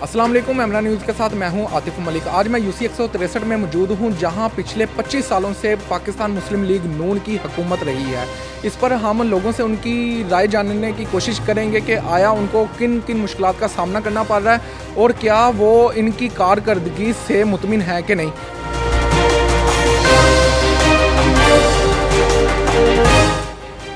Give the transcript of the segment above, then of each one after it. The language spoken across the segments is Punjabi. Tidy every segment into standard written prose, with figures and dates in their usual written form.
अस्सलाम वालेकुम। एमरा न्यूज़ के साथ मैं हूं आतिफ मलिक। आज मैं यूसी 163 में मौजूद हूं, जहां पिछले 25 सालों से पाकिस्तान मुस्लिम लीग नून की हुकूमत रही है। इस पर हम लोगों से उनकी राय जानने की कोशिश करेंगे कि आया उनको किन किन मुश्किलात का सामना करना पड़ रहा है और क्या वो इनकी कारकर्दगी से मुतमिन है कि नहीं।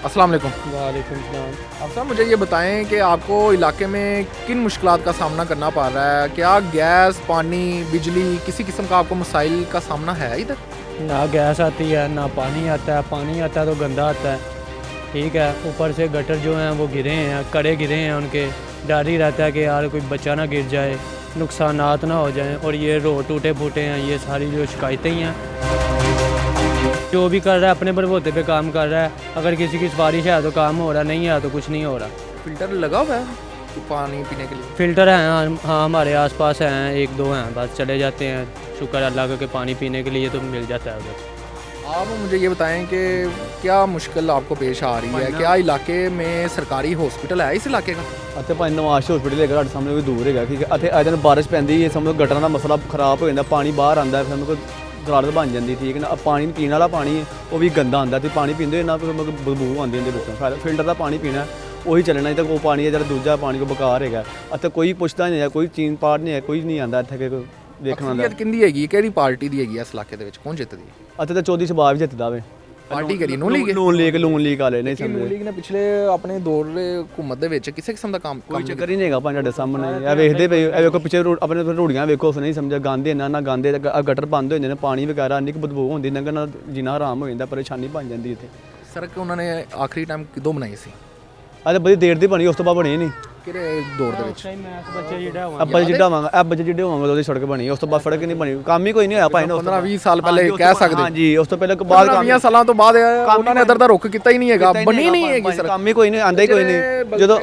अस्सलाम वालेकुम। वालेकुम सलाम। आप साहब मुझे ये बताएं कि आपको इलाके में किन मुश्किलात का सामना करना पड़ रहा है। क्या गैस, पानी, बिजली, किसी किस्म का आपको मसाइल का सामना है इधर? ना गैस आती है ना पानी आता है। पानी आता है तो गंदा आता है, ठीक है। ऊपर से गटर जो हैं वो गिरे हैं, कड़े गिरे हैं उनके। डर ही रहता है कि यार कोई बच्चा ना गिर जाए, नुकसानात ना हो जाएं। और ये रोड टूटे फूटे हैं, ये सारी जो शिकायतें ही हैं। जो भी कर रहा है अपने बलबूते पे काम कर रहा है। अगर किसी की सिफारिश है तो काम हो रहा, नहीं है तो कुछ नहीं हो रहा। फिल्टर लगा हुआ है पानी पीने के लिए? फ़िल्टर हैं, हाँ हमारे आसपास हैं, एक दो हैं, बस चले जाते हैं। शुक्र अल्लाह का कि पानी पीने के लिए तो मिल जाता है उधर। आप मुझे ये बताएं कि क्या मुश्किल आपको पेश आ रही है? क्या इलाके में सरकारी हॉस्पिटल है इस इलाके का? ਅਤੇ ਭਾਈ ਨਵਾਜ਼ ਹਸਪੀਟਲ ਹੈਗਾ ਸਾਡੇ ਸਾਹਮਣੇ ਕੋਈ ਦੂਰ ਹੈਗਾ, ਠੀਕ ਹੈ। ਅਤੇ ਅੱਜ ਦਿਨ ਬਾਰਿਸ਼ ਪੈਂਦੀ ਹੈ, ਸਮਝੋ ਗਟਰਾਂ ਦਾ ਮਸਲਾ ਖਰਾਬ ਹੋ ਜਾਂਦਾ, ਪਾਣੀ ਬਾਹਰ ਆਉਂਦਾ, ਫਿਰ ਕੋਈ ਗਰਾਰਤ ਬਣ ਜਾਂਦੀ, ਠੀਕ ਹੈ ਨਾ। ਪਾਣੀ ਪੀਣ ਵਾਲਾ ਪਾਣੀ ਹੈ ਉਹ ਵੀ ਗੰਦਾ ਆਉਂਦਾ, ਤੇ ਪਾਣੀ ਪੀਂਦੇ ਨਾ ਕੋਈ ਬਦਬੂ ਆਉਂਦੀ ਉਹਦੇ ਵਿੱਚੋਂ। ਫਿਲਟਰ ਦਾ ਪਾਣੀ ਪੀਣਾ ਉਹੀ ਚੱਲਣਾ, ਨਹੀਂ ਤਾਂ ਉਹ ਪਾਣੀ ਹੈ ਜਿਹੜਾ ਦੂਜਾ ਪਾਣੀ ਕੋ ਬੇਕਾਰ ਹੈਗਾ। ਅਤੇ ਕੋਈ ਪੁੱਛਦਾ ਨਹੀਂ ਹੈ, ਕੋਈ ਚੀਨ ਪਾੜ ਨਹੀਂ ਹੈ, ਕੋਈ ਨਹੀਂ ਆਉਂਦਾ ਇੱਥੇ ਕਿ ਦੇਖਣ ਆਉਂਦਾ। ਅਕਸਰੀਅਤ ਕਿੰਦੀ ਹੈਗੀ, ਕਿਹੜੀ ਪਾਰਟੀ ਦੀ ਹੈਗੀ ਇਸ ਇਲਾਕੇ ਦੇ ਵਿੱਚ, ਕੌਣ ਜਿੱਤਦੀ ਹੈ? ਅਤੇ ਤਾਂ ਚੌਧਰੀ ਸ਼ਬਾਬ ਜਿੱਤਦਾ ਵੇ। ਪਾਰਟੀ ਕਰੀ ਨੂਨ ਲੀਗ? ਲੂਨ ਲੀਗ ਵਾਲੇ ਨਹੀਂ ਨੂਨ ਸਮਝਦੇ। ਲੀਗ ਨੇ ਪਿਛਲੇ ਆਪਣੇ ਦੌਰ ਹਕੂਮਤ ਦੇ ਵਿੱਚ ਕਿਸੇ ਕਿਸਮ ਦਾ ਕੰਮ ਕੋਈ ਚੱਕਰ ਹੀ ਨਹੀਂ ਹੈਗਾ ਭਾਈ, ਸਾਡੇ ਸਾਹਮਣੇ ਇਹ ਵੇਖਦੇ ਪਏ। ਇਹ ਵੇਖੋ ਪਿੱਛੇ ਆਪਣੇ ਰੋੜੀਆਂ ਵੇਖੋ, ਨਹੀਂ ਸਮਝਿਆ ਗਾਂਦੇ ਨਾ ਗਾਂਦੇ ਗਟਰ ਬੰਦ ਹੋ ਜਾਂਦੇ ਨੇ, ਪਾਣੀ ਵਗੈਰਾ ਇੰਨੀ ਕੁ ਬਦਬੂ ਹੁੰਦੀ, ਲੰਘਣ ਨਾਲ ਜੀਣਾ ਹਰਾਮ ਹੋ ਜਾਂਦਾ, ਪਰੇਸ਼ਾਨੀ ਬਣ ਜਾਂਦੀ ਇੱਥੇ। ਸੜਕ ਉਹਨਾਂ ਨੇ ਆਖਰੀ ਟਾਈਮ ਕਿਦੋਂ ਬਣਾਈ ਸੀ? ਅਜੇ ਬੜੀ ਦੇਰ ਦੀ ਬਣੀ, ਉਸ ਤੋਂ ਬਾਅਦ ਬਣੀ ਨਹੀਂ। ਕਿਹੜੇ ਦੌਰ ਦੇ ਵਿੱਚ? ਬੱਚੇ ਜਿਹੜਾ ਅੱਬਾ ਜਿੱਡਾ ਹੋਵਾਂਗਾ, ਅੱਬਾ ਜਿਹੜੇ ਹੋਵਾਂਗੇ ਉਹਦੀ ਸੜਕ ਬਣੀ, ਉਸ ਤੋਂ ਬਾਅਦ ਸੜਕ ਨਹੀਂ ਬਣੀ। ਕੰਮ ਹੀ ਕੋਈ ਨਹੀਂ ਹੋਇਆ ਭਾਈ ਨੇ। 15-20 ਸਾਲ ਪਹਿਲੇ ਕਹਿ ਸਕਦੇ? ਹਾਂਜੀ, ਉਸ ਤੋਂ ਪਹਿਲੇ ਬਾਅਦ 20 ਸਾਲਾਂ ਤੋਂ ਬਾਅਦ ਉਹਨਾਂ ਨੇ ਇੱਧਰ ਦਾ ਰੁੱਖ ਕੀਤਾ ਹੀ ਨਹੀਂ ਹੈਗਾ, ਬਣੀ ਨਹੀਂ ਹੈਗੀ ਸੜਕ। ਕੰਮ ਹੀ ਕੋਈ ਨਹੀਂ, ਆਂਦਾ ਹੀ ਕੋਈ ਨਹੀਂ। ਜਦੋਂ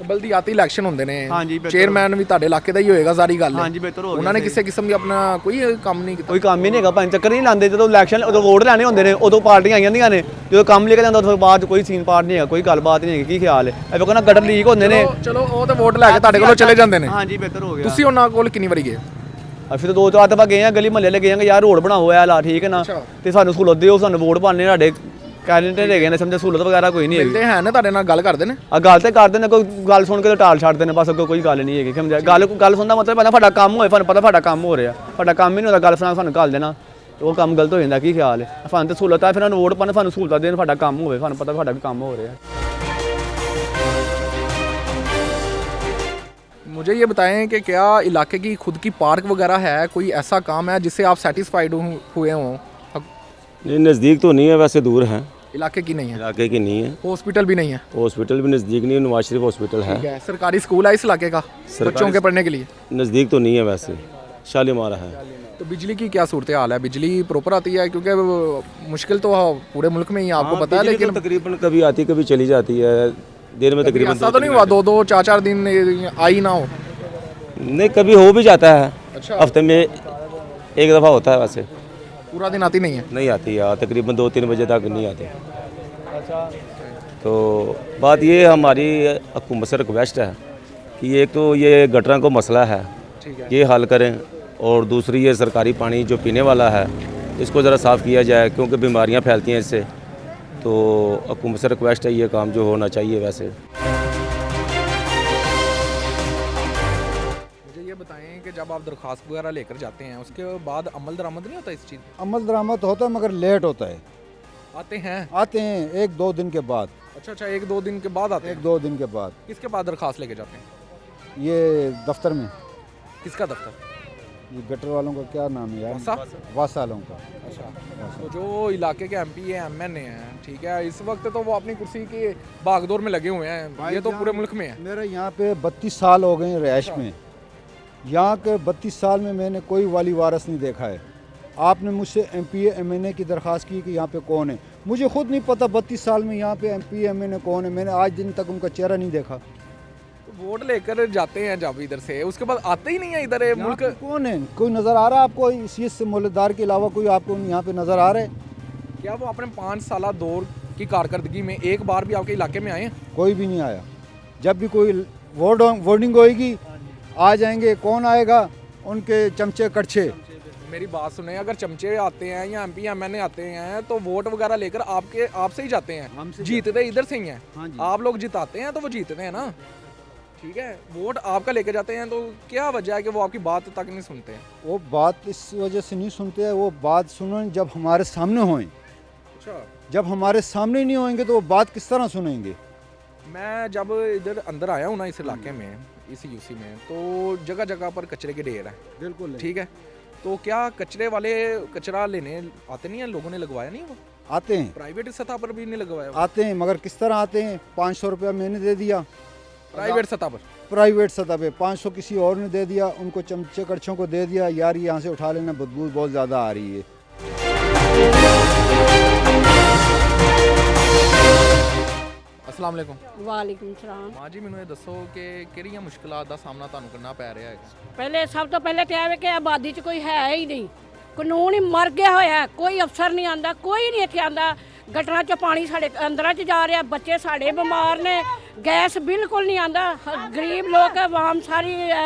ਬਲਦੀਆਤੀ ਇਲੈਕਸ਼ਨ ਹੁੰਦੇ ਨੇ, ਹਾਂਜੀ, ਬਿਲਕੁਲ। ਚੇਅਰਮੈਨ ਵੀ ਤੁਹਾਡੇ ਇਲਾਕੇ ਦਾ ਹੀ ਹੋਏਗਾ, ਸਾਰੀ ਗੱਲ। ਹਾਂਜੀ, ਬਿਹਤਰ ਹੋ ਗਿਆ। ਉਹਨਾਂ ਨੇ ਕਿਸੇ ਕਿਸਮ ਦੀ ਆਪਣਾ ਕੋਈ ਕੰਮ ਨਹੀਂ ਕੀਤਾ? ਕੋਈ ਕੰਮ ਹੀ ਨਹੀਂ ਹੈਗਾ ਭਾਈ, ਚੱਕਰ ਨਹੀਂ ਲਾਉਂਦੇ। ਜਦੋਂ ਇਲੈਕਸ਼ਨ, ਉਦੋਂ ਵੋਟ ਲੈਣੇ ਹੁੰਦੇ ਨੇ, ਉਦੋਂ ਪਾਰਟੀਆਂ ਆ ਜਾਂਦੀਆਂ ਨੇ। ਜਦੋਂ ਕੰਮ ਲੈ ਕੇ ਜਾਂਦਾ ਉਦੋਂ ਬਾਅਦ ਕੋਈ ਸੀਨ ਪਾਰ ਨਹੀਂ ਹੈਗਾ, ਕੋਈ ਗੱਲਬਾਤ ਨਹੀਂ ਹੈਗੀ। ਕੀ ਖਿਆਲ ਹੈ? ਇਹ ਵੇਖੋ ਨਾ ਗਟਰ ਲੀਕ ਹੁੰਦੇ ਨੇ। ਚਲੋ ਉਹ ਤੇ ਵੋਟ ਲੈ ਕੇ ਤੁਹਾਡੇ ਕੋਲੋਂ ਚਲੇ ਜਾਂਦੇ ਨੇ। ਹਾਂਜੀ, ਬਿਹਤਰ ਹੋ ਗਿਆ। ਤੁਸੀਂ ਉਹਨਾਂ ਕੋਲ ਕਿੰਨੀ ਵਾਰੀ ਗਏ? ਅਸੀਂ ਤਾਂ 2-4 ਦਫਾ ਗਏ ਆ, ਗਲੀ ਮਹੱਲੇ ਲੱਗੇ ਜਾਂਗੇ, ਯਾਰ ਰੋਡ ਬਣਾਓ ਐ ਲਾ, ਠੀਕ ਹੈ ਨਾ। ਤੇ ਸਾਨੂੰ ਸਹੂਲਤ ਦਿਓ, ਸਾਨੂੰ ਵੋਟ ਪਾਣੇ, ਸਾਡੇ ਕੈਂਡੀਡੇਟ ਹੈਗੇ ਨੇ, ਸਮਝੇ ਸਹੂਲਤ ਵਗੈਰਾ ਕੋਈ ਨਹੀਂ ਹੈਗੀ। ਮਿਲਦੇ ਹੈ ਨਾ ਤੁਹਾਡੇ ਨਾਲ, ਗੱਲ ਕਰਦੇ ਨੇ? ਆ ਗੱਲ ਤੇ ਕਰਦੇ ਨੇ, ਕੋਈ ਗੱਲ ਸੁਣ ਕੇ ਤਾਂ ਟਾਲ ਛੱਡਦੇ ਨੇ, ਬਸ ਅੱਗੇ ਕੋਈ ਗੱਲ ਨਹੀਂ ਹੈਗੀ, ਸਮਝਿਆ। ਗੱਲ ਸੁਣਦਾ ਮਤਲਬ ਪਹਿਲਾਂ ਸਾਡਾ ਕੰਮ ਹੋਏ, ਸਾਨੂੰ ਪਤਾ ਸਾਡਾ ਕੰਮ ਹੋ ਰਿਹਾ। ਸਾਡਾ ਕੰਮ ਹੀ ਨਹੀਂ ਹੁੰਦਾ, ਗੱਲ ਸੁਣਾ ਸਾਨੂੰ ਘੱਲ ਦੇਣਾ, ਉਹ ਕੰਮ ਗਲਤ ਹੋ ਜਾਂਦਾ। ਕੀ ਖਿਆਲ ਹੈ? ਸਾਨੂੰ ਤਾਂ ਸਹੂਲਤ ਆ, ਫਿਰ ਸਾਨੂੰ ਵੋਟ ਪਾਣ, ਸਾਨੂੰ ਸਹੂਲਤਾਂ ਦੇਣ, ਸਾਡਾ ਕੰਮ ਹੋਵੇ, ਸਾਨੂੰ ਪਤਾ ਸਾਡਾ ਵੀ ਕੰਮ ਹੋ ਰਿਹਾ। मुझे ये बताएं कि क्या इलाके की खुद की पार्क वगैरह है, कोई ऐसा काम है जिससे आप सेटिस्फाइड हुए हों? नहीं, नज़दीक तो नहीं है, वैसे दूर है। इलाके की नहीं है? इलाके की नहीं है। हॉस्पिटल भी नहीं है? हॉस्पिटल भी नज़दीक नहीं है, नवाज शरीफ हॉस्पिटल है। ठीक है। सरकारी स्कूल है इस इलाके का बच्चों के पढ़ने के लिए? नज़दीक तो नहीं है, वैसे शालीमार है। तो बिजली की क्या सूरत हाल है? बिजली प्रॉपर आती है? क्योंकि मुश्किल तो पूरे मुल्क में ही आपको पता है, लेकिन तकरीबन कभी आती कभी चली जाती है, दिन में तकरीबन। ऐसा तो नहीं हुआ 2-2 4-4 दिन आई ना हो? नहीं, कभी हो भी जाता है। अच्छा। हफ्ते में एक दफ़ा होता है, वैसे पूरा दिन आती नहीं है? नहीं आती है, तकरीबन 2-3 बजे तक नहीं आती। तो बात ये हमारी हुकूमत से रिक्वेस्ट है कि एक तो ये गटरों को मसला है, ठीक है, ये हल करें। और दूसरी ये सरकारी पानी जो पीने वाला है इसको ज़रा साफ़ किया जाए, क्योंकि बीमारियां फैलती हैं इससे। तो हुकूमत से रिक्वेस्ट है, ये काम जो होना चाहिए। वैसे मुझे ये बताएं कि जब आप दरख्वास्त वगैरह लेकर जाते हैं उसके बाद अमल दरामद नहीं होता इस चीज़? अमल दरामद होता है मगर लेट होता है। आते हैं? आते हैं 1-2 दिन के बाद। अच्छा, 1-2 दिन के बाद आते हैं? 1-2 दिन के बाद। किसके बाद दरख्वास्त लेके जाते हैं? ये दफ्तर में, किसका दफ्तर? ये गटर वालों का क्या नाम है यार? वासा? वासा वालों का। अच्छा, तो जो इलाके के एमपी है, एमएनए हैं, ठीक है, इस वक्त तो वो अपनी कुर्सी की भागदौड़ में लगे हुए हैं, ये तो पूरे मुल्क में है। मेरे यहाँ पे 32 साल हो गए हैं रिहाइश में। यहाँ के 32 साल में मैंने कोई वाली वारस नहीं देखा है। आपने मुझसे एमपी एमएनए की दरख्वास्त की कि यहाँ पे कौन है, मुझे खुद नहीं पता 32 साल में यहाँ पे एमपी एमएनए कौन है। मैंने आज दिन तक उनका चेहरा नहीं देखा। वोट लेकर जाते हैं जब इधर से, उसके बाद आते ही नहीं है इधर यहाँ मुल्क। पे कौन है? कोई नज़र आ रहा है आपको इस चीज़ से मोहल्लेदार के अलावा? कोई आपको यहाँ पे नज़र आ रहा है? क्या वो अपने 5 साल दौर की कारकर्दगी में एक बार भी आपके इलाके में आए हैं? कोई भी नहीं आया। जब भी कोई वोटिंग होएगी आ जाएंगे, कौन आएगा? उनके चमचे कड़छे। मेरी बात सुने, अगर चमचे आते हैं या एमपी एमएनए आते हैं तो वोट वगैरह लेकर आपसे ही जाते हैं, हमसे जीतते इधर से ही हैं। हाँ जी। आप लोग जिताते हैं तो वो जीतते हैं ना, ठीक है। वोट आपका लेके जाते हैं तो क्या वजह है कि वो आपकी बात तक नहीं सुनते हैं? वो बात इस वजह से नहीं सुनते हैं, वो बात सुनो जब हमारे सामने होएं। अच्छा, जब हमारे सामने ही नहीं होंगे तो वो बात किस तरह सुनेंगे? मैं जब इधर अंदर आया हूँ ना इस इलाके में, इस यूसी में, तो जगह जगह पर कचरे के ढेर है, बिल्कुल ठीक है। तो क्या कचरे वाले कचरा लेने आते नहीं हैं? लोगों ने लगवाया नहीं वो? आते हैं, प्राइवेट सतह पर भी नहीं लगवाया वो? आते हैं, मगर किस तरह आते हैं? 500 रुपया मैंने दे दिया प्राइवेट सतह पर। प्राइवेट सतह पे, 500 किसी और ने दे दिया, उनको चमचे कड़छों को दे दिया, यार यहाँ से उठा लेना, बदबू बहुत ज़्यादा आ रही है। अस्सलाम वालेकुम। ਵਾਲੇਕੁਮ ਸਲਾਮ। ਮਾਂ ਜੀ, ਮੈਨੂੰ ਇਹ ਦੱਸੋ ਕਿ ਕਿਹੜੀਆਂ ਮੁਸ਼ਕਲਾਂ ਦਾ ਸਾਹਮਣਾ ਤੁਹਾਨੂੰ ਕਰਨਾ ਪੈ ਰਿਹਾ ਹੈ? ਪਹਿਲੇ ਸਭ ਤੋਂ ਪਹਿਲੇ ਤੇ ਆਵੇ ਕਿ ਆਬਾਦੀ 'ਚ ਕੋਈ ਹੈ ਹੀ ਨਹੀਂ, ਕਾਨੂੰਨ ਹੀ ਮਰ ਗਿਆ ਹੋਇਆ ਹੈ, ਕੋਈ ਅਫਸਰ ਨਹੀਂ ਆਂਦਾ, ਕੋਈ ਨਹੀਂ ਇੱਥੇ ਆਂਦਾ। ਗਟਰਾਂ 'ਚ ਪਾਣੀ ਸਾਡੇ ਅੰਦਰਾਂ 'ਚ ਜਾ ਰਿਹਾ, ਬੱਚੇ ਸਾਡੇ ਬਿਮਾਰ ਨੇ, ਗੈਸ ਬਿਲਕੁਲ ਨਹੀਂ ਆਂਦਾ, ਗਰੀਬ ਲੋਕ ਆਵਾਮ ਸਾਰੀ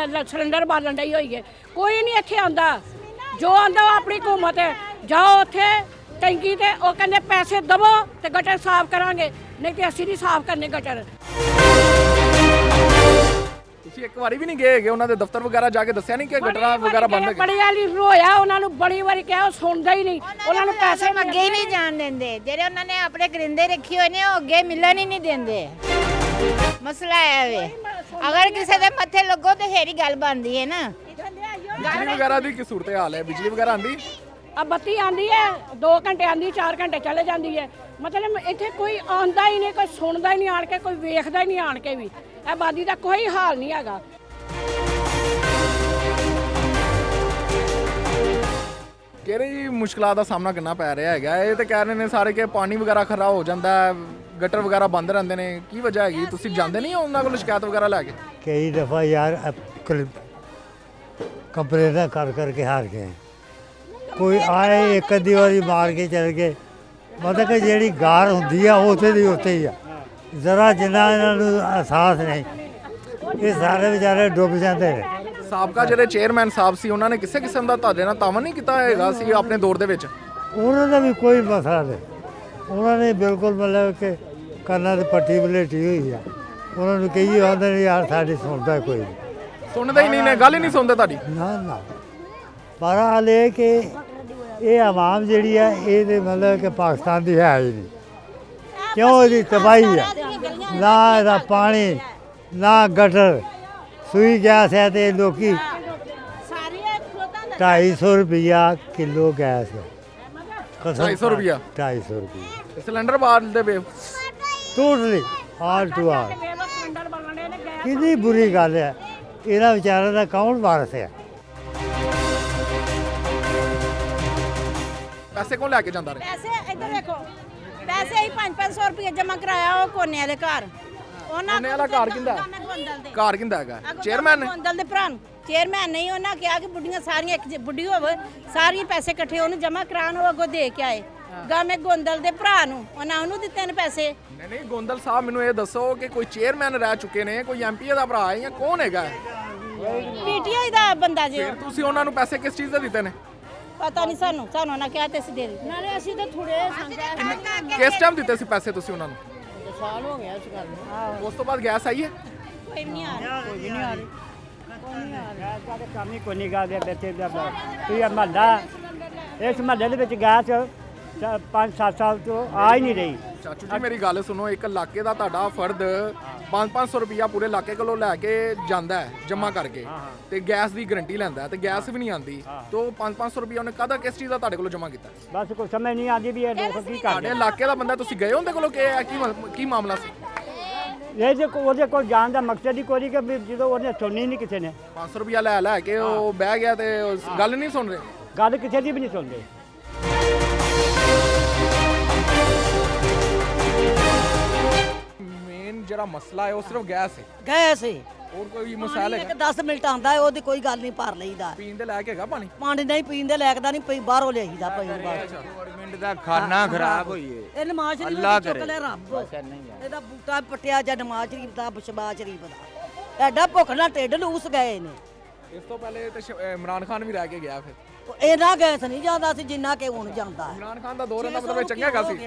ਸਿਲੰਡਰ ਬਾਲਣ ਡਈ ਹੋਈ ਹੈ, ਕੋਈ ਨਹੀਂ ਇੱਥੇ ਆਂਦਾ। ਜੋ ਆਂਦਾ ਉਹ ਆਪਣੀ ਹਕੂਮਤ ਹੈ, ਜਾਓ ਉੱਥੇ ਟੈਂਕੀ ਤੇ, ਉਹ ਕਹਿੰਦੇ ਪੈਸੇ ਦਵੋ ਤੇ ਗਟਰ ਸਾਫ਼ ਕਰਾਂਗੇ, ਨਹੀਂ ਤੇ ਅਸੀਂ ਨਹੀਂ ਸਾਫ਼ ਕਰਨੇ ਗਟਰ। ਤੁਸੀਂ ਇੱਕ ਵਾਰੀ ਵੀ ਨਹੀਂ ਗਏ ਹੈਗੇ ਉਹਨਾਂ ਦੇ ਦਫ਼ਤਰ ਵਗੈਰਾ ਜਾ ਕੇ ਦੱਸਿਆ ਨਹੀਂ ਕਿ ਗਟਰਾਂ ਵਗੈਰਾ ਬੰਦ ਹੈ? ਬੜੀ ਵਾਲੀ ਰੋਇਆ ਉਹਨਾਂ ਨੂੰ, ਬੜੀ ਵਾਰੀ ਕਿਹਾ, ਉਹ ਸੁਣਦਾ ਹੀ ਨਹੀਂ। ਉਹਨਾਂ ਨੂੰ ਪੈਸੇ ਅੱਗੇ ਹੀ ਨਹੀਂ ਜਾਣ ਦਿੰਦੇ, ਜਿਹੜੇ ਉਹਨਾਂ ਨੇ ਆਪਣੇ ਕਰਿੰਦੇ ਰੱਖੇ ਹੋਏ ਨੇ ਉਹ ਅੱਗੇ ਮਿਲਣ ਹੀ ਨਹੀਂ ਦਿੰਦੇ। ਮਸਲਾ ਹੈ ਵੇ, ਅਗਰ ਕਿਸੇ ਦੇ ਮੱਥੇ ਲੱਗੋ ਤੇ ਫੇਰ ਹੀ ਗੱਲ ਬਣਦੀ ਹੈ ਨਾ। ਬਿਜਲੀ ਵਗੈਰਾ ਦੀ ਕੀ ਸੂਰਤ ਹਾਲ ਹੈ? ਬਿਜਲੀ ਵਗੈਰਾ ਆਂਦੀ? ਆ ਬੱਤੀ ਆਂਦੀ ਹੈ, 2 ਘੰਟੇ ਆਂਦੀ, 4 ਘੰਟੇ ਚਲੇ ਜਾਂਦੀ ਹੈ। ਮਤਲਬ ਇੱਥੇ ਕੋਈ ਆਉਂਦਾ ਹੀ ਨਹੀਂ, ਕੋਈ ਸੁਣਦਾ ਹੀ ਨਹੀਂ ਆਣ ਕੇ, ਕੋਈ ਵੇਖਦਾ ਹੀ ਨਹੀਂ ਆਣ ਕੇ ਵੀ। ਇਹ ਆਬਾਦੀ ਦਾ ਕੋਈ ਹਾਲ ਨਹੀਂ ਹੈਗਾ। ਕਿਹੜੀ ਮੁਸ਼ਕਲਾਂ ਦਾ ਸਾਹਮਣਾ ਕਰਨਾ ਪੈ ਰਿਹਾ ਹੈਗਾ? ਇਹ ਤੇ ਕਹਿ ਰਹੇ ਨੇ ਸਾਰੇ ਕਿ ਪਾਣੀ ਵਗੈਰਾ ਖਰਾਬ ਹੋ ਜਾਂਦਾ ਹੈ, ਗਟਰ ਵਗੈਰਾ ਬੰਦ ਰਹਿੰਦੇ ਨੇ, ਕੀ ਵਜ੍ਹਾ ਹੈਗੀ? ਤੁਸੀਂ ਜਾਂਦੇ ਨਹੀਂ ਹੋ ਉਹਨਾਂ ਕੋਲ ਸ਼ਿਕਾਇਤ ਵਗੈਰਾ ਲੈ ਕੇ? कई दफ़ा यार कंप्लेन कर करके हार गए। कोई आए एक अद्धी वारी मार के चल गए, मतलब कि ਜਿਹੜੀ ਗਾਰ ਹੁੰਦੀ ਆ ਉੱਥੇ ਦੀ ਉੱਥੇ ਹੀ ਆ। ਜ਼ਰਾ ਜਿੰਨਾ ਇਹਨਾਂ ਨੂੰ ਅਹਿਸਾਸ ਨਹੀਂ, ਇਹ ਸਾਰੇ ਵਿਚਾਰੇ ਡੁੱਬ ਜਾਂਦੇ ਨੇ। ਸਾਬਕਾ ਜਿਹੜੇ ਚੇਅਰਮੈਨ ਸਾਹਿਬ ਸੀ ਉਹਨਾਂ ਨੇ ਕਿਸੇ ਕਿਸਮ ਦਾ ਤੁਹਾਡੇ ਨਾਲ ਤਾਵਨ ਨਹੀਂ ਕੀਤਾ ਹੈਗਾ ਸੀ ਆਪਣੇ ਦੌਰ ਦੇ ਵਿੱਚ? ਉਹਨਾਂ ਦਾ ਵੀ ਕੋਈ ਮਸਲਾ ਨਹੀਂ, ਉਹਨਾਂ ਨੇ ਬਿਲਕੁਲ ਮਤਲਬ ਕਿ ਕੰਨਾਂ 'ਤੇ ਪੱਟੀ ਬਲੇਟੀ ਹੋਈ ਆ। ਉਹਨਾਂ ਨੂੰ ਕਹੀਏ ਆਉਂਦੇ ਨੇ ਯਾਰ ਸਾਡੀ ਸੁਣਦਾ ਕੋਈ ਨਹੀਂ। ਸੁਣਦੇ ਹੀ ਨਹੀਂ ਨੇ, ਗੱਲ ਹੀ ਨਹੀਂ ਸੁਣਦੇ ਤੁਹਾਡੀ? ਨਾ ਨਾ, ਪਰ ਹਾਲ ਇਹ ਕਿ ਇਹ ਆਵਾਮ ਜਿਹੜੀ ਹੈ ਇਹ ਤੇ ਮਤਲਬ ਕਿ ਪਾਕਿਸਤਾਨ ਦੀ ਹੈ ਹੀ ਨਹੀਂ। ਕਿਉਂ? ਇਹਦੀ ਤਬਾਹੀ ਹੈ, ਨਾ ਇਹਦਾ ਪਾਣੀ, ਨਾ ਗਟਰ, ਸੂਈ ਗੈਸ ਹੈ ਤੇ ਲੋਕੀ 250 ਰੁਪਇਆ ਕਿਲੋ ਗੈਸ ਹੈ। 250 ਰੁਪਇਆ? 250 ਰੁਪਇਆ ਸਿਲੰਡਰ ਬਾਲਦੇ ਪਏ? Totally all to all. ਕਿੰਨੀ ਬੁਰੀ ਗੱਲ ਹੈ, ਇਹਨਾਂ ਵਿਚਾਰਿਆਂ ਦਾ ਕੌਣ ਵਾਰਸ ਹੈ? ਪੈਸੇ ਕੌਣ ਲੈ ਕੇ ਜਾਂਦਾ ਰਿਹਾ? ਪੈਸੇ ਇੱਧਰ ਦੇਖੋ, ਪੈਸੇ ਹੀ 500 ਰੁਪਏ ਜਮ੍ਹਾਂ ਕਰਾਇਆ ਉਹ ਕੋਨੇ ਵਾਲੇ ਘਰ। ਕੋਨੇ ਵਾਲਾ ਘਰ ਕਿੰਦਾ? ਗੋਂਦਲ ਦੇ ਘਰ ਕਿੰਦਾ ਹੈਗਾ? ਚੇਅਰਮੈਨ ਨੇ? ਗੋਂਦਲ ਦੇ ਭਰਾ ਨੂੰ। ਚੇਅਰਮੈਨ ਨਹੀਂ, ਉਹਨਾਂ ਕਿਹਾ ਕਿ ਬੁੱਢੀਆਂ ਸਾਰੀਆਂ, ਇੱਕ ਬੁੱਢੀ ਹੋਵੇ ਸਾਰੀਆਂ ਪੈਸੇ ਇਕੱਠੇ ਉਹਨੂੰ ਜਮ੍ਹਾਂ ਕਰਾਉਣ, ਉਹ ਅੱਗੋਂ ਦੇ ਕੇ ਆਏ। ਗਾਮੇ ਗੋਂਦਲ ਦੇ ਭਰਾ ਨੂੰ, ਉਹਨਾਂ ਉਹਨੂੰ ਦਿੱਤੇ ਨੇ ਪੈਸੇ। ਨਹੀਂ ਨਹੀਂ, ਗੋਂਦਲ ਸਾਹਿਬ ਮੈਨੂੰ ਇਹ ਦੱਸੋ ਕਿ ਕੋਈ ਚੇਅਰਮੈਨ ਰਹਿ ਚੁੱਕੇ ਨੇ, ਕੋਈ ਐਮਪੀ ਦਾ ਭਰਾ ਹੈ ਜਾਂ ਕੌਣ ਹੈਗਾ? ਪੀਟੀਆਈ ਦਾ ਬੰਦਾ ਜੀ। ਫਿਰ ਤੁਸੀਂ ਉਹਨਾਂ ਨੂੰ ਪੈਸੇ ਕਿਸ ਚੀਜ਼ ਦੇ ਦਿੱਤੇ ਨੇ? ਪਤਾ ਨਹੀਂ ਸਾਨੂੰ, ਉਹਨਾਂ ਕਿਹਾ ਤੇ ਅਸੀਂ ਦੇ ਦਿੱਤੇ। ਨਾਲੇ ਅਸੀਂ ਤਾਂ ਥੋੜੇ ਸੰਗਾ ਕਿਸ ਟਾਈਮ ਦਿੱਤੇ ਸੀ ਪੈਸੇ ਤੁਸੀਂ ਉਹਨਾਂ ਨੂੰ? ਸਾਲ ਹੋ ਗਿਆ ਇਸ ਗੱਲ ਨੂੰ। ਉਸ ਤੋਂ ਬਾਅਦ ਗੈਸ ਆਈ ਹੈ? ਕੋਈ ਵੀ ਨਹੀਂ ਆ ਰਿਹਾ, ਕੋਈ ਵੀ ਨਹੀਂ ਆ ਰਿਹਾ। ਕੰਮ ਹੀ ਕੋਈ ਨਹੀਂ ਕਰਦੇ ਬੱਚੇ ਦਾ। ਕੋਈ ਮਹੱਲਾ, ਇਸ ਮਹੱਲੇ ਦੇ ਵਿੱਚ ਗੈਸ 5-7 ਸਾਲ ਤੋਂ ਆ ਹੀ ਨਹੀਂ ਰਹੀ। ਚਾਚੂ ਜੀ ਮੇਰੀ ਗੱਲ ਸੁਣੋ, ਇੱਕ ਇਲਾਕੇ ਦਾ ਤੁਹਾਡਾ ਫਰਦ 500 ਰੁਪਇਆ ਪੂਰੇ ਇਲਾਕੇ ਕੋਲੋਂ ਲੈ ਕੇ ਜਾਂਦਾ ਹੈ ਜਮ੍ਹਾਂ ਕਰਕੇ, ਤੇ ਗੈਸ ਦੀ ਗਰੰਟੀ ਲੈਂਦਾ ਤੇ ਗੈਸ ਵੀ ਨਹੀਂ ਆਂਦੀ, ਤੇ 500 ਰੁਪਇਆ ਉਹਨੇ ਕਦਾ ਕਿਸ ਚੀਜ਼ ਦਾ ਤੁਹਾਡੇ ਕੋਲੋਂ ਜਮ੍ਹਾਂ ਕੀਤਾ? ਬਸ ਕੋਈ ਸਮਝ ਨਹੀਂ ਆਉਂਦੀ ਵੀ ਇਹ ਲੋਕ ਕੀ ਤੁਹਾਡੇ ਕਰਦੇ। ਇਲਾਕੇ ਦਾ ਬੰਦਾ, ਤੁਸੀਂ ਗਏ ਉਹਦੇ ਕੋਲੋਂ ਕਿ ਕੀ ਮਾਮਲਾ ਸੀ? ਇਹ ਜੇ ਉਹਦੇ ਕੋਲ ਜਾਣ ਦਾ ਮਕਸਦ ਹੀ ਕੋਈ ਨਹੀਂ ਕਿ ਵੀ ਜਦੋਂ ਉਹਨੇ ਸੁਣਨੀ ਨਹੀਂ ਕਿਸੇ ਨੇ 500 ਰੁਪਇਆ ਲੈ ਕੇ ਉਹ ਬਹਿ ਗਿਆ ਤੇ ਉਹ ਗੱਲ ਨਹੀਂ ਸੁਣ ਰਹੇ। ਗੱਲ ਕਿਸੇ ਦੀ ਵੀ ਨਹੀਂ ਸੁਣਦੇ। ਮੇਨ ਜਿਹੜਾ ਮਸਲਾ ਹੈ ਉਹ ਸਿਰਫ ਗੈਸ ਹੈ, ਗੈਸ ਹੈ। ਹੋਰ ਕੋਈ ਮਸਲਾ ਇੱਕ ਹੈਗਾ? 10 ਮਿੰਟ ਆਉਂਦਾ ਹੈ, ਉਹਦੀ ਕੋਈ ਗੱਲ ਨਹੀਂ, ਭਰ ਲਈਦਾ। ਪੀਣ ਦੇ ਲਾਇਕ ਹੈਗਾ ਪਾਣੀ? ਪਾਣੀ ਨਹੀਂ ਪੀਂਦੇ, ਲੈਕਦਾ ਨਹੀਂ, ਪਈ ਬਾਹਰੋਂ ਲਿਆਈਦਾ ਪਈ ਬਾਹਰ। ਗਵਰਨਮੈਂਟ ਦਾ ਖਾਨਾ ਖਰਾਬ ਹੋਈ ਏ। ਇਹ ਨਮਾਜ਼ ਸ਼ਰੀਫ ਅੱਲਾ ਚੁੱਕ ਕਰੇ। ਲੈ ਰੱਬ। ਇਹਦਾ ਬੂਟਾ ਪੱਟਿਆ ਜਾਂ ਨਮਾਜ਼ ਸ਼ਰੀਫ ਦਾ, ਬਸ਼ਬਾ ਸ਼ਰੀਫ ਦਾ। ਐਡਾ ਭੁੱਖ ਨਾਲ ਢਿੱਡ ਲੂਸ ਗਏ ਨੇ। ਇਸ ਤੋਂ ਪਹਿਲੇ ਤੇ ਇਮਰਾਨ ਖਾਨ ਵੀ ਰਹਿ ਕੇ ਗਿਆ ਫਿਰ। ਇਹਨਾਂ ਗੈਸ ਨਹੀਂ ਜਾਂਦਾ ਸੀ ਜਿੰਨਾ ਕਿ ਹੁਣ ਜਾਂਦਾ ਹੈ। ਇਮਰਾਨ ਖਾਨ ਦਾ ਦੌਰ ਦਾ ਮਤਲਬ ਚੰਗਾ ਹੈਗਾ ਸੀ।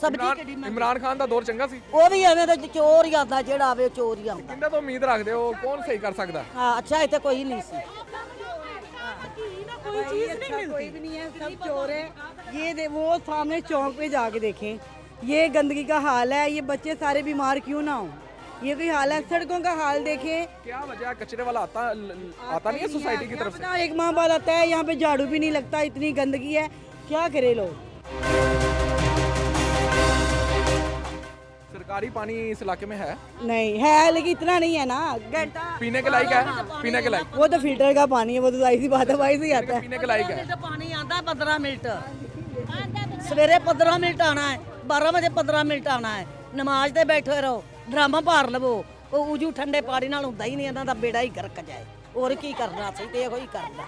ਸਬਜ਼ੀ ਕਿੱਡੀ ਇਮਰਾਨ ਖਾਨ ਦਾ ਦੌਰ ਚੰਗਾ ਸੀ। ਉਹ ਵੀ ਐਵੇਂ ਦਾ ਚੋਰ ਹੀ ਆਉਂਦਾ, ਜਿਹੜਾ ਆਵੇ ਚੋਰ ਹੀ ਆਉਂਦਾ। ਕਿੰਨਾ ਤੋਂ ਉਮੀਦ ਰੱਖਦੇ ਹੋ ਕੌਣ ਸਹੀ ਕਰ ਸਕਦਾ? हाँ अच्छा इतने कोई नहीं सी। कोई चीज नहीं मिलती, कोई भी नहीं है, सब चोर है। ये वो सामने चौक पे जाके देखें, ये गंदगी का हाल है, ये बच्चे सारे बीमार क्यों ना हो, ये कोई हाल है। सड़कों का हाल देखें, क्या वजह है? कचरे वाला आता नहीं है सोसाइटी की तरफ से। एक माह बाद आता है, यहाँ पे झाड़ू भी नहीं लगता, इतनी गंदगी है, क्या करे लोग। सरकारी पानी इस इलाके में है? नहीं है, लेकिन इतना नहीं है ना। घंटा पीने के लायक है? पीने के लायक? वो तो फिल्टर का पानी है, वो तो जाहिर सी बात है, वही से आता है। पीने के लायक है? पानी आता है 15 मिनट, सवेरे 15 मिनट आना है, 12 बजे 15 मिनट आना है। नमाज ते बैठे रहो, ड्रामा भार लवो, वो उजू ठंडे पानी नाल हुंदा ही नहीं, इन्हां दा बेड़ा ही गर्क जाए। और की करना सी ते ਇਹੋ ਹੀ ਕਰਦਾ।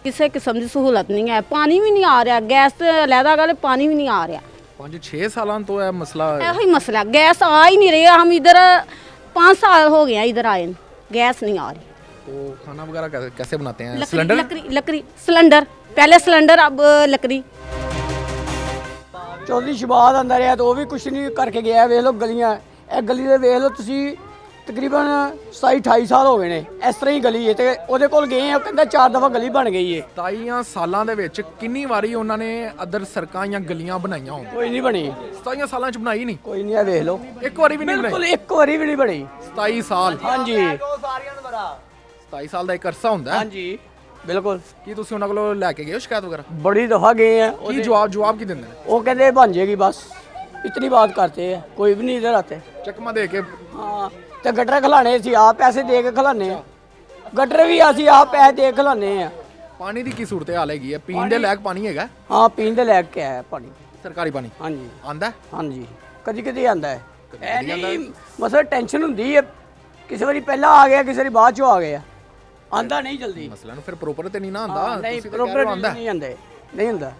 ਕਿਸੇ ਕਿਸਮ ਦੀ ਸਹੂਲਤ ਨਹੀਂ ਹੈ, ਪਾਣੀ ਵੀ ਨਹੀਂ ਆ ਰਿਹਾ, ਗੈਸ ਤੇ ਅਲੱਗਾ ਗੱਲ, ਪਾਣੀ ਵੀ ਨਹੀਂ ਆ ਰਿਹਾ। 5-6 सालों तो है मसला। ਇਹੋ ਹੀ ਮਸਲਾ, गैस आ ही नहीं रही। हम इधर 5 साल हो गए हैं इधर आए, गैस नहीं आ रही। तो खाना वगैरह कैसे बनाते हैं? सिलेंडर, लकड़ी सिलेंडर, पहले सिलेंडर अब लकड़ी। ਚੌਧਰੀ ਸ਼ਬਾਦ ਅੰਦਰ ਆ ਤੇ ਉਹ ਵੀ ਕੁਛ ਨਹੀਂ ਕਰਕੇ ਗਿਆ। ਵੇਖ ਲਓ ਗਲੀਆਂ, ਇਹ ਗਲੀ ਦੇ ਵੇਖ ਲਓ ਤੁਸੀਂ, ਤਕਰੀਬਨ 27-28 ਸਾਲ ਹੋ ਗਏ ਨੇ ਇਸ ਤਰ੍ਹਾਂ ਹੀ ਗਲੀ ਹੈ। ਤੇ ਉਹਦੇ ਕੋਲ ਗਏ ਆ, ਉਹ ਕਹਿੰਦਾ 4 ਦਫਾ ਗਲੀ ਬਣ ਗਈ ਹੈ। 27 ਸਾਲਾਂ ਦੇ ਵਿੱਚ ਕਿੰਨੀ ਵਾਰੀ ਉਹਨਾਂ ਨੇ ਅਦਰ ਸੜਕਾਂ ਜਾਂ ਗਲੀਆਂ ਬਣਾਈਆਂ ਹੋਣ? ਕੋਈ ਨਹੀਂ ਬਣੀ। 27 ਸਾਲਾਂ ਚ ਬਣਾਈ ਨਹੀਂ? ਕੋਈ ਨਹੀਂ, ਆ ਵੇਖ ਲਓ, ਇੱਕ ਵਾਰੀ ਵੀ ਨਹੀਂ ਬਣਾਈ? ਬਿਲਕੁਲ ਇੱਕ ਵਾਰੀ ਵੀ ਨਹੀਂ ਬਣੀ। 27 ਸਾਲ? ਹਾਂਜੀ 27 ਸਾਲ ਦਾ ਇੱਕ ਅਰਸਾ ਹੁੰਦਾ ਹੈ। ਹਾਂਜੀ ਬਿਲਕੁਲ। ਕੀ ਤੁਸੀਂ ਉਹਨਾਂ ਕੋਲੋਂ ਲੈ ਕੇ ਗਏ ਹੋ ਸ਼ਿਕਾਇਤ ਵਗੈਰਾ? ਬੜੀ ਦਫਾ ਗਏ ਆ। ਕੀ ਜਵਾਬ ਕੀ ਦਿੰਦੇ ਨੇ? ਉਹ ਕਹਿੰਦੇ ਬਣ ਜਾਏਗੀ, ਬਸ ਇਤਨੀ ਬਾਤ करते हैं, कोई भी नहीं इधर आते। ਚੱਕਮਾ ਦੇ ਕੇ? हाँ, ਤੇ ਗਟਰ ਖਲਾਣੇ ਅਸੀਂ ਆਪ ਪੈਸੇ ਦੇ ਕੇ ਖਲਾਣੇ ਆ, ਗਟਰ ਵੀ ਅਸੀਂ ਆਪ ਪੈਸੇ ਦੇ ਕੇ ਖਲਾਣੇ ਆ। ਪਾਣੀ ਦੀ ਕੀ ਸੂਰਤ ਹਾਲ ਹੈਗੀ ਹੈ? ਪੀਣ ਦੇ ਲਾਇਕ ਪਾਣੀ ਹੈਗਾ? ਹਾਂ ਪੀਣ ਦੇ ਲਾਇਕ ਹੈ ਪਾਣੀ, ਸਰਕਾਰੀ ਪਾਣੀ। ਹਾਂਜੀ ਆਂਦਾ? ਹਾਂਜੀ ਕਦੀ ਕਦੀ ਆਂਦਾ ਹੈ। ਇਹ ਨਹੀਂ ਮਸਲਾ ਟੈਨਸ਼ਨ ਹੁੰਦੀ ਹੈ, ਕਿਸੇ ਵਾਰੀ ਪਹਿਲਾਂ ਆ ਗਿਆ, ਕਿਸੇ ਵਾਰੀ ਬਾਅਦ ਚੋਂ ਆ ਗਿਆ, ਆਂਦਾ ਨਹੀਂ ਜਲਦੀ। ਮਸਲਾ ਨੂੰ ਫਿਰ ਪ੍ਰੋਪਰ ਤੇ ਨਹੀਂ ਨਾ ਆਂਦਾ? ਨਹੀਂ ਪ੍ਰੋਪਰ ਨਹੀਂ ਆਂਦੇ, ਨਹੀਂ ਹੁੰਦਾ।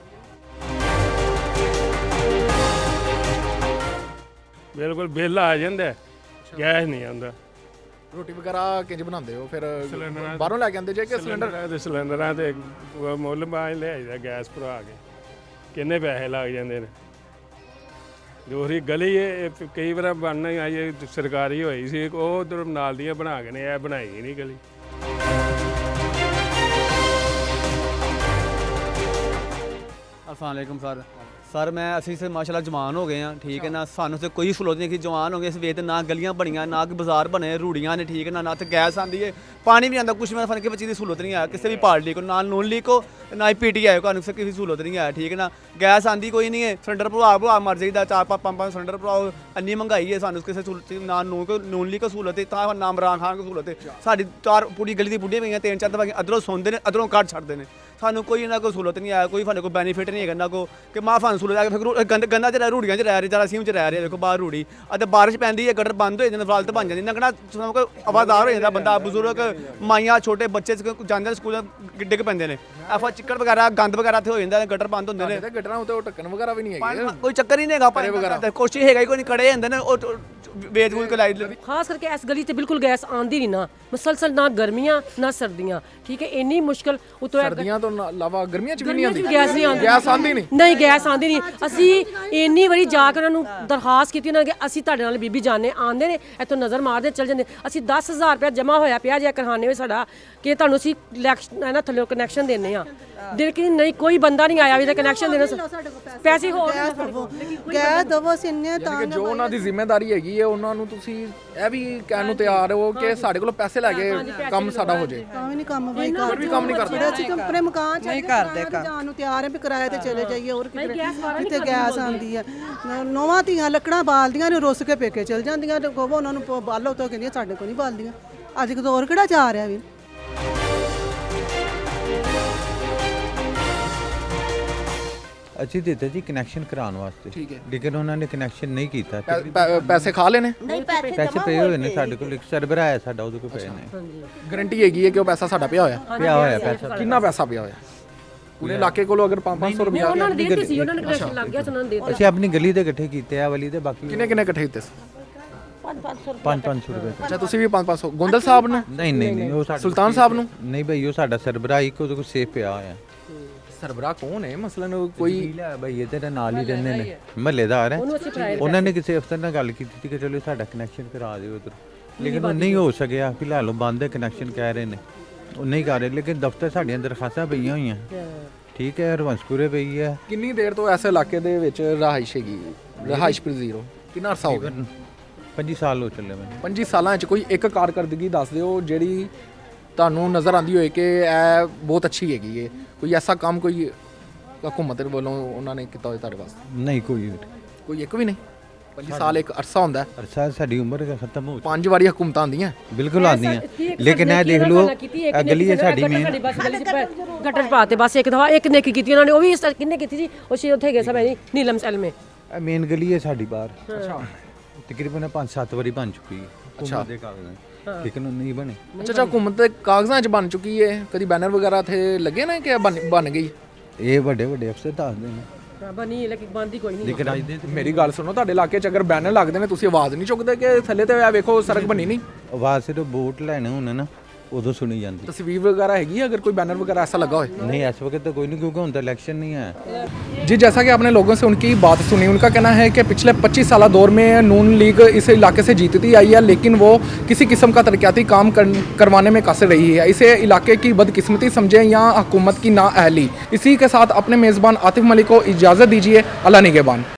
ਬਿਲਕੁਲ ਬਿੱਲ ਆ ਜਾਂਦਾ, ਗੈਸ ਨਹੀਂ ਆਉਂਦਾ। ਰੋਟੀ ਵਗੈਰਾ ਕਿੰਜ ਬਣਾਉਂਦੇ ਹੋ ਫਿਰ? ਬਾਹਰੋਂ ਲੈ ਕੇ ਆਉਂਦੇ ਜੇ ਕਿ ਸਿਲੰਡਰ? ਸਿਲੰਡਰਾਂ ਤੇ ਮੁੱਲ ਬਾਝ ਲਿਆਈਦਾ, ਗੈਸ ਭਰਾ ਕੇ ਕਿੰਨੇ ਪੈਸੇ ਲੱਗ ਜਾਂਦੇ ਨੇ। ਦੋਹਰੀ ਗਲੀ ਇਹ ਕਈ ਵਾਰ ਬਣਨਾ ਆਈ ਸਰਕਾਰੀ ਹੋਈ ਸੀ, ਉਹ ਉਧਰ ਨਾਲ ਦੀਆਂ ਬਣਾ ਕੇ ਨੇ, ਇਹ ਬਣਾਈ ਨਹੀਂ ਗਲੀ। अस्सलाम वालेकुम सर मैं ਅਸੀਂ ਸੇ ਮਾਸ਼ਾਅੱਲਾ ਜਵਾਨ ਹੋ ਗਏ ਆ, ਠੀਕ ਹੈ ਨਾ। ਸਾਨੂੰ ਤੇ ਕੋਈ ਸਹੂਲਤ ਨਹੀਂ ਕਿ ਜਵਾਨ ਹੋ ਗਏ ਇਸ ਵੇਤ, ਨਾ ਗਲੀਆਂ ਬਣੀਆਂ, ਨਾ ਕੋਈ ਬਾਜ਼ਾਰ ਬਣੇ, ਰੂੜੀਆਂ ਨੇ, ਠੀਕ ਹੈ ਨਾ ਤੇ ਗੈਸ ਆਂਦੀ ਹੈ, ਪਾਣੀ ਵੀ ਆਂਦਾ, ਕੁਛ ਮੈਂ ਫਨ ਕੇ ਬੱਚੀ ਦੀ ਸਹੂਲਤ ਨਹੀਂ ਆ ਕਿਸੇ ਵੀ ਪਾਰਟੀ ਕੋ, ਨਾ ਨੂਨ ਲੀਗ ਕੋ ਨਾ ਹੀ ਪੀਟੀਆਈ ਕੋ, ਸਾਨੂੰ ਕਿਸੇ ਸਹੂਲਤ ਨਹੀਂ ਆ, ਠੀਕ ਹੈ ਨਾ। ਗੈਸ ਆਂਦੀ ਕੋਈ ਨਹੀਂ ਹੈ, ਸਿਲੰਡਰ ਭਰਾ ਮਰ ਜਾਈਦਾ, 4-5 ਸਿਲੰਡਰ ਭਰਾਓ, ਇੰਨੀ ਮਹਿੰਗਾਈ ਹੈ, ਸਾਨੂੰ ਕਿਸੇ ਸਹੂਲਤ ਨਾ ਨੂਨ ਲੀਗ ਕੋ ਸਹੂਲਤ ਹੈ, ਤਾਂ ਨਾ ਇਮਰਾਨ ਖਾਨ ਕੋ ਸਹੂਲਤ ਹੈ। ਸਾਡੀ 4 ਪੂਰੀ ਗਲੀ ਦੀ ਬੁੱਢੀਆਂ ਪਈਆਂ, 3-4 ਦਫਾ ਅਧਰੋਂ ਸੁਣਦੇ ਨੇ, ਅਧਰੋਂ ਕੱਢ ਛੱਡਦੇ ਨੇ। ਸਾਨੂੰ ਕੋਈ ਇਹਨਾਂ ਕੋਈ ਸਹੂਲਤ ਨਹੀਂ ਆਇਆ, ਕੋਈ ਸਾਡੇ ਕੋਲ ਬੈਨੀਫਿਟ ਨਹੀਂ ਹੈਗਾ ਇਹਨਾਂ ਕੋ ਕਿ ਮਾਂ ਸਾਨੂੰ ਸਹੂਲਤ ਆ ਕੇ ਗੰਦਾ ਚ ਰੂੜੀਆਂ ਚ ਰਹਿ ਰਹੇ, ਜਰਾ ਸੀਮ ਚ ਰਹਿ ਰਹੇ, ਦੇਖੋ ਬਾਹਰ ਰੂੜੀ ਅਤੇ ਬਾਰਿਸ਼ ਪੈਂਦੀ ਹੈ, ਗਟਰ ਬੰਦ ਹੋ ਜਾਂਦੇ, ਫਾਲਤ ਬਣ ਜਾਂਦੀ, ਨਗਣਾ ਕੋਈ ਆਵਾਜ਼ਾਰ ਹੋ ਜਾਂਦਾ, ਬੰਦਾ ਬਜ਼ੁਰਗ ਮਾਈਆਂ ਛੋਟੇ ਬੱਚੇ ਜਾਂਦੇ ਸਕੂਲ ਡਿੱਗ ਪੈਂਦੇ ਨੇ, ਐਫਾ ਚਿੱਕੜ ਵਗੈਰਾ ਗੰਦ ਵਗੈਰਾ ਇੱਥੇ ਹੋ ਜਾਂਦਾ, ਗਟਰ ਬੰਦ ਹੁੰਦੇ ਨੇ। ਗਟਰਾਂ ਉੱਤੇ ਉਹ ਢੱਕਣ ਵਗੈਰਾ ਵੀ ਨਹੀਂ ਹੈਗੇ? ਕੋਈ ਚੱਕਰ ਹੀ ਨਹੀਂ ਹੈਗਾ ਪਾਣੀ ਵਗੈਰਾ, ਕੋਸ਼ਿਸ਼ ਹੈਗਾ ਕੋਈ ਨਹੀਂ, ਕੜੇ ਹੁੰਦੇ ਨੇ ਉਹ ਵੇਚ ਵੂਚ ਕੇ ਲਾਈ। ਖਾਸ ਕਰਕੇ ਇਸ ਗਲੀ ਤੇ ਬਿਲਕੁਲ ਗੈਸ ਆਂਦੀ ਨਹੀਂ ਨਾ, ਮੁਸਲਸਲ ਨਾ ਗਰਮੀਆਂ ਨਾ ਸਰਦੀਆਂ, ਠੀਕ ਹੈ। ਇੰਨੀ ਮੁਸ਼ਕਲ ਉਤੋਂ ਸਰਦੀਆਂ ਤੋਂ ਇਲਾਵਾ ਗਰਮੀਆਂ ਚ ਵੀ ਨਹੀਂ ਆਉਂਦੀ ਗੈਸ, ਨਹੀਂ ਆਉਂਦੀ, ਗੈਸ ਆਂਦੀ ਨਹੀਂ? ਨਹੀਂ ਗੈਸ ਆਂਦੀ ਨਹੀਂ। ਅਸੀਂ ਇੰਨੀ ਵਾਰੀ ਜਾ ਕੇ ਉਹਨਾਂ ਨੂੰ ਦਰਖਾਸਤ ਕੀਤੀ, ਉਹਨਾਂ ਨੇ ਕਿ ਅਸੀਂ ਤੁਹਾਡੇ ਨਾਲ ਬੀਬੀ ਜਾਣੇ ਆਉਂਦੇ ਨੇ, ਇੱਥੋਂ ਨਜ਼ਰ ਮਾਰਦੇ ਚਲ ਜਾਂਦੇ। ਅਸੀਂ 10,000 ਰੁਪਇਆ ਜਮ੍ਹਾਂ ਹੋਇਆ ਪਿਆ ਜੇ ਕਰਹਾਨੇ ਵਿੱਚ ਸਾਡਾ ਕਿ ਤੁਹਾਨੂੰ ਅਸੀਂ ਨਾ ਥੱਲੇ ਕਨੈਕਸ਼ਨ ਦਿੰਦੇ ਆ, ਲੇਕਿਨ ਨਹੀਂ ਕੋਈ ਬੰਦਾ ਨਹੀਂ ਆਇਆ ਵੀ ਤਾਂ ਕਨੈਕਸ਼ਨ ਦੇਣਾ, ਪੈਸੇ ਹੋਰ ਗੈਸ ਦਵੋ ਸਿੰਨੇ ਤਾਂ ਜੋ ਉਹਨਾਂ ਦੀ ਜ਼ਿੰਮੇਵਾਰੀ ਹੈਗੀ ਹੈ, ਉਹਨਾਂ ਨੂੰ ਤੁਸੀਂ ਇਹ ਵੀ ਕਹਿਣ ਨੂੰ ਤਿਆਰ ਹੋ ਕਿ ਸਾਡੇ ਕੋਲ ਪੈਸੇ ਲੈ ਕੇ ਕੰਮ ਸਾਡਾ ਹੋ ਜਾਏ? ਤਾਂ ਵੀ ਨਹੀਂ ਕੰਮ ਬਈ ਫਿਰ ਵੀ ਕੰਮ ਨਹੀਂ ਕਰਦੇ। ਅਸੀਂ ਆਪਣੇ ਮਕਾਨ ਚ ਨਹੀਂ ਕਰਦੇ, ਜਾਣ ਨੂੰ ਤਿਆਰ ਹੈ ਵੀ ਕਿਰਾਏ ਤੇ ਚਲੇ ਜਾਈਏ, ਹੋਰ ਕਿਤੇ ਗੈਸ ਆਂਦੀ ਹੈ। ਨੌਵਾਂ ਧੀਆਂ ਲੱਕੜਾਂ ਬਾਲਦੀਆਂ ਨੇ, ਰੁੱਸ ਕੇ ਪੇਕੇ ਚਲ ਜਾਂਦੀਆਂ, ਤੇ ਕਹੋ ਉਹਨਾਂ ਨੂੰ ਬਾਲੋ ਤਾਂ ਕਹਿੰਦੀਆਂ ਸਾਡੇ ਕੋਲ ਨਹੀਂ ਬਾਲਦੀਆਂ। ਅੱਜ ਕਦੋਂ ਹੋਰ ਕਿਹੜਾ ਜਾ ਰਿਹਾ ਵੀ। ਅਸੀਂ ਦਿੱਤੇ ਜੀ ਕਨੈਕਸ਼ਨ ਕਰਾਉਣ ਵਾਸਤੇ, ਠੀਕ ਹੈ, ਲੇਕਿਨ ਉਹਨਾਂ ਨੇ ਕਨੈਕਸ਼ਨ ਨਹੀਂ ਕੀਤਾ। ਪੈਸੇ ਖਾ ਲਏ ਨੇ? ਪੈਸੇ ਪਏ ਹੋਏ ਨੇ ਸਾਡੇ ਕੋਲ, ਇੱਕ ਸਰਵਰ ਆਇਆ ਸਾਡਾ, ਉਹਦੇ ਕੋਲ ਪਏ ਨੇ। ਗਾਰੰਟੀ ਹੈਗੀ ਹੈ ਕਿ ਉਹ ਪੈਸਾ ਸਾਡਾ ਪਿਆ ਹੋਇਆ? ਪਿਆ ਹੋਇਆ ਪੈਸਾ। ਕਿੰਨਾ ਪੈਸਾ ਪਿਆ ਹੋਇਆ? ਪੂਰੇ ਇਲਾਕੇ ਕੋਲੋਂ ਅਗਰ 500 ਰੁਪਏ ਉਹਨਾਂ ਨੇ ਦਿੱਤੇ ਸੀ, ਉਹਨਾਂ ਨੇ ਕਨੈਕਸ਼ਨ ਲੱਗ ਗਿਆ ਸੀ, ਉਹਨਾਂ ਨੇ ਦਿੱਤਾ। ਅਸੀਂ ਆਪਣੀ ਗਲੀ ਦੇ ਇਕੱਠੇ ਕੀਤੇ ਆ ਵਾਲੀ ਦੇ, ਬਾਕੀ ਕਿੰਨੇ ਇਕੱਠੇ ਕੀਤੇ ਸੀ? 500 रुपए ਅੱਛਾ ਤੁਸੀਂ ਵੀ 500 ਗੋਂਦਲ ਸਾਹਿਬ ਨੂੰ ਨਹੀਂ ਨਹੀਂ ਨਹੀਂ ਉਹ ਸਾਡਾ ਸੁਲਤਾਨ ਸਾਹਿਬ ਨੂੰ ਨਹੀਂ ਬਈ ਉਹ ਸਾਡਾ ਸਰਬਰਾ ਇੱਕ ਉਹਦੇ ਕੋਲ ਸੇਫ ਪਿਆ ਹੋਇਆ ਸਰਬਰਾ ਕੌਣ ਹੈ ਮਸਲਨ ਕੋਈ ਲੈ ਬਈ ਇਹ ਤੇਰੇ ਨਾਲ ਹੀ ਰਹਿੰਦੇ ਨੇ ਮਹੱਲੇਦਾਰ ਹੈ ਉਹਨਾਂ ਨੇ ਕਿਸੇ ਅਫਸਰ ਨਾਲ ਗੱਲ ਕੀਤੀ ਸੀ ਕਿ ਚਲੋ ਸਾਡਾ ਕਨੈਕਸ਼ਨ ਕਰਾ ਦਿਓ ਉਧਰ ਲੇਕਿਨ ਉਹ ਨਹੀਂ ਹੋ ਸਕਿਆ ਫਿਲਹਾਲ ਉਹ ਬੰਦ ਹੈ ਕਨੈਕਸ਼ਨ ਕਹਿ ਰਹੇ ਨੇ ਉਹ ਨਹੀਂ ਕਰ ਰਹੇ ਲੇਕਿਨ ਦਫ਼ਤਰ ਸਾਡੀਆਂ ਦਰਖਾਸਤਾਂ ਪਈਆਂ ਹੋਈਆਂ ਠੀਕ ਹੈ ਹਰਵੰਸਪੁਰੇ ਪਈ ਹੈ ਕਿੰਨੀ ਦੇਰ ਤੋਂ ਐਸੇ ਇਲਾਕੇ ਦੇ ਵਿੱਚ ਰਹਾਇਸ਼ ਹੈਗੀ ਰਹਾਇਸ਼ ਜ਼ੀਰੋ ਕਿੰਨਾ ਅਰਸਾ ਹੋ ਗਿਆ 25 ਸਾਲ ਹੋ ਚੱਲੇ ਮੈਨੂੰ 25 ਸਾਲਾਂ 'ਚ ਕੋਈ ਇੱਕ ਕਾਰਕਰਦਗੀ ਦੱਸ ਦਿਓ ਜਿਹੜੀ ਤੁਹਾਨੂੰ ਨਜ਼ਰ ਆਉਂਦੀ ਹੋਏ ਕਿ ਇਹ ਬਹੁਤ ਅੱਛੀ ਹੈਗੀ ਹੈ ਕੋਈ ਐਸਾ ਕੰਮ ਕੋਈ ਹਕੂਮਤ ਵੱਲੋਂ ਉਹਨਾਂ ਨੇ ਕੀਤਾ ਹੋਵੇ ਤੁਹਾਡੇ ਵਾਸਤੇ ਨਹੀਂ ਕੋਈ ਇੱਕ ਵੀ ਨਹੀਂ 25 ਸਾਲ ਇੱਕ ਅਰਸਾ ਹੁੰਦਾ ਹੈ ਅਰਸਾ ਸਾਡੀ ਉਮਰ ਖਤਮ ਹੋ 5 ਵਾਰੀ ਹਕੂਮਤਾਂ ਆਉਂਦੀਆਂ ਬਿਲਕੁਲ ਆਉਂਦੀਆਂ ਲੇਕਿਨ ਇਹ ਦੇਖ ਲਓ ਅਗਲੀ ਹੈ ਸਾਡੀ ਮੇਨ ਗਟਰ ਪਾਤੇ ਬਸ ਇੱਕ ਦਫਾ ਇੱਕ ਨੇਕੀ ਕੀਤੀ ਉਹਨਾਂ ਨੇ ਉਹ ਵੀ ਕਿੰਨੇ ਕੀਤੀ ਸੀ ਉਹ ਸ਼ੇ ਉੱਥੇ ਗਏ ਸਭ ਨੀਲਮ ਸੈਲ ਮੇ ਮੇਨ ਗਲੀ ਹੈ ਸਾਡੀ ਬਾਹਰ ਅੱਛਾ ਤਕਰੀਬਨ 5-7 ਵਾਰੀ ਬਣ ਚੁੱਕੀ ਹੈ ਅੱਛਾ ਦੇ ਕਾਗਜ਼ਾਂ ਲੇਕਿਨ ਉਹ ਨਹੀਂ ਬਣੇ ਅੱਛਾ ਹਕੂਮਤ ਦੇ ਕਾਗਜ਼ਾਂ 'ਚ ਬਣ ਚੁੱਕੀ ਹੈ ਕਦੀ ਬੈਨਰ ਵਗੈਰਾ ਇੱਥੇ ਲੱਗੇ ਨੇ ਕਿ ਬਣ ਗਈ ਇਹ ਵੱਡੇ ਵੱਡੇ ਅਫਸਰ ਦੱਸਦੇ ਨੇ ਬਣੀ ਲੇਕਿਨ ਬੰਦੀ ਕੋਈ ਨਹੀਂ ਲੇਕਿਨ ਅੱਜ ਦੇ ਮੇਰੀ ਗੱਲ ਸੁਣੋ ਤੁਹਾਡੇ ਇਲਾਕੇ 'ਚ ਅਗਰ ਬੈਨਰ ਲੱਗਦੇ ਨੇ ਤੁਸੀਂ ਆਵਾਜ਼ ਨਹੀਂ ਚੁੱਕਦੇ ਕਿ ਥੱਲੇ ਤੇ ਆ ਵੇਖੋ ਸੜਕ ਬਣੀ ਨਹੀਂ ਆਵਾਜ਼ ਸਿਰਫ ਵੋਟ ਲੈਣੇ ਹੋਣ ਨਾ ਉਦੋਂ ਸੁਣੀ ਜਾਂਦੀ ਤਸਵੀਰ ਵਗੈरह हैगी अगर कोई बैनर वगैरह ऐसा लगा हो नहीं इस वक्त तो कोई नहीं क्योंकि उनका इलेक्शन नहीं है जी जैसा कि आपने लोगों से उनकी बात सुनी उनका कहना है कि पिछले 25 साल दौर में नून लीग इस इलाके से जीतती आई है लेकिन वो किसी किस्म का तरक्याती काम करवाने में कासिर रही है इसे इलाके की बदकिस्मती समझें या हुकूमत की नाअहली। इसी के साथ अपने मेज़बान आतिफ मलिक को इजाज़त दीजिए। अल्लाह निगहबान।